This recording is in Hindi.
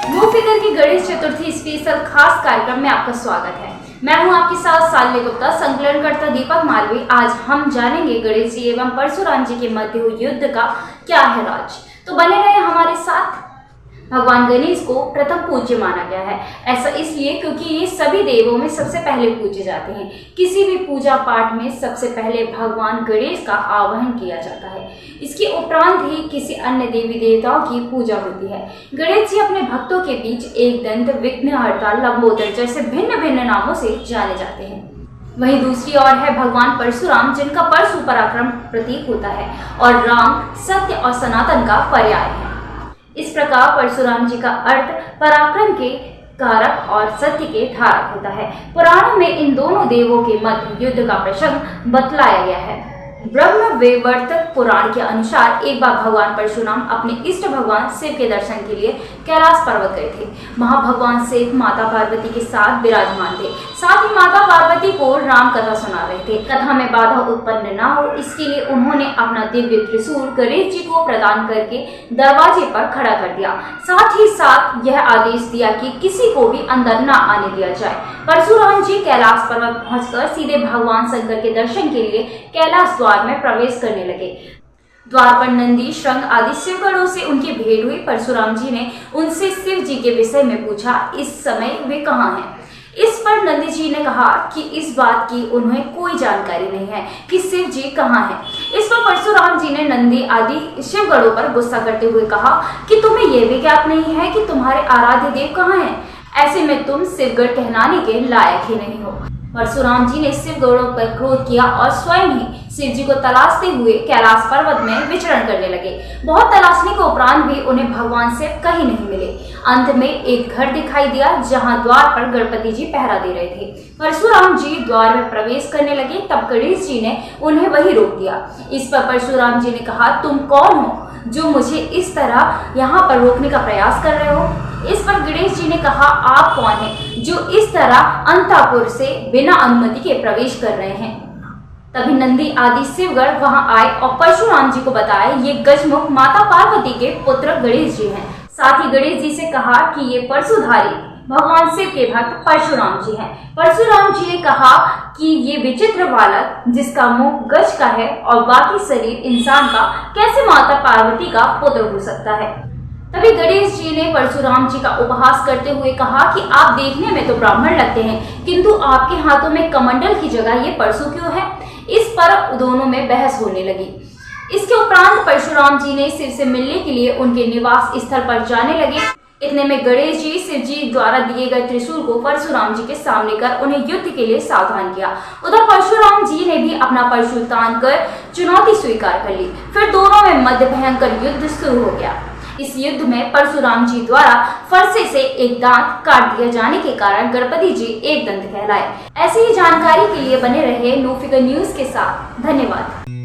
नो फिगर की गणेश चतुर्थी स्पेशल खास कार्यक्रम में आपका स्वागत है। मैं हूं आपके साथ सालवी गुप्ता, संकलनकर्ता दीपक मालवी। आज हम जानेंगे गणेश जी एवं परशुराम जी के मध्य हुए युद्ध का क्या है राज। तो बने रहे हमारे साथ। भगवान गणेश को प्रथम पूज्य माना गया है। ऐसा इसलिए क्योंकि ये सभी देवों में सबसे पहले पूजे जाते हैं। किसी भी पूजा पाठ में सबसे पहले भगवान गणेश का आवाहन किया जाता है। इसके उपरांत ही किसी अन्य देवी देवताओं की पूजा होती है। गणेश जी अपने भक्तों के बीच एकदंत, विघ्नहर्ता, लंबोदर जैसे भिन्न भिन्न नामों से जाने जाते हैं। वहीं दूसरी ओर है भगवान परशुराम, जिनका परशु पराक्रम प्रतीक होता है और राम सत्य और सनातन का पर्याय है। इस प्रकार परशुराम जी का अर्थ पराक्रम के कारक और सत्य के धारक होता है। पुराणों में इन दोनों देवों के मध्य युद्ध का प्रसंग बतलाया गया है। ब्रह्म वैवर्तक पुराण के अनुसार एक बार भगवान परशुराम अपने इष्ट भगवान शिव के दर्शन के लिए कैलाश पर्वत गए थे। वहां भगवान शिव माता पार्वती के साथ विराजमान थे। साथ ही माता पार्वती को राम कथा सुना रहे थे। कथा में बाधा उत्पन्न न हो, इसके लिए उन्होंने अपना दिव्य त्रिशूल गणेश जी को प्रदान करके दरवाजे पर खड़ा कर दिया। साथ ही साथ यह आदेश दिया कि किसी को भी अंदर न आने दिया जाए। परशुराम जी कैलाश पर्वत पहुंचकर सीधे भगवान शंकर के दर्शन के लिए कैलाश द्वार में प्रवेश करने लगे। द्वार पर नंदी, शंख आदि शिवगणों से उनकी भेंट हुई। परशुराम जी ने उनसे शिव जी के विषय में पूछा, इस समय वे कहाँ हैं। इस पर नंदी जी ने कहा कि इस बात की उन्हें कोई जानकारी नहीं है कि शिव जी कहाँ हैं। इस पर परशुराम जी ने नंदी आदि शिवगणों पर गुस्सा करते हुए कहा कि तुम्हें यह भी ज्ञात नहीं है कि तुम्हारे आराध्य देव कहाँ हैं। ऐसे में तुम शिवगढ़ कहलाने के लायक ही नहीं हो। परशुराम जी ने शिवगढ़ों पर क्रोध किया और स्वयं ही शिव जी को तलाशते हुए कैलाश पर्वत में विचरण करने लगे। बहुत तलाशने के उपरांत भी उन्हें भगवान शिव कहीं नहीं मिले। अंत में एक घर दिखाई दिया जहां द्वार पर गणपति जी पहरा दे रहे थे। परशुराम जी द्वार में प्रवेश करने लगे, तब गणेश जी ने उन्हें वहीं रोक दिया। इस पर परशुराम जी ने कहा, तुम कौन हो जो मुझे इस तरह यहाँ पर रोकने का प्रयास कर रहे हो। इस पर गणेश जी ने कहा, आप कौन हैं जो इस तरह अंतःपुर से बिना अनुमति के प्रवेश कर रहे हैं। तभी नंदी आदि शिवगण वहां आए और परशुराम जी को बताया, ये गजमुख माता पार्वती के पुत्र गणेश जी हैं। साथ ही गणेश जी से कहा कि ये परशुधारी भगवान शिव के भक्त परशुराम जी हैं। परशुराम जी ने कहा कि ये विचित्र बालक जिसका मुंह गज का है और बाकी शरीर इंसान का, कैसे माता पार्वती का पुत्र हो सकता है। तभी गणेश जी ने परशुराम जी का उपहास करते हुए कहा कि आप देखने में तो ब्राह्मण लगते हैं, किंतु आपके हाथों में कमंडल की जगह ये परशु क्यों है। इस पर दोनों में बहस होने लगी। इसके उपरांत परशुराम जी ने शिव से मिलने के लिए उनके निवास स्थल पर जाने लगे। इतने में गणेश जी शिव जी द्वारा दिए गए त्रिशूल को परशुराम जी के सामने कर उन्हें युद्ध के लिए सावधान किया। उधर परशुराम जी ने भी अपना परशु तान कर चुनौती स्वीकार कर ली। फिर दोनों में मध्य भयंकर युद्ध शुरू हो गया। इस युद्ध में परशुराम जी द्वारा फरसे से एक दांत काट दिया जाने के कारण गणपति जी एक दंत कहलाए। ऐसी ही जानकारी के लिए बने रहे नो फिगर न्यूज के साथ। धन्यवाद।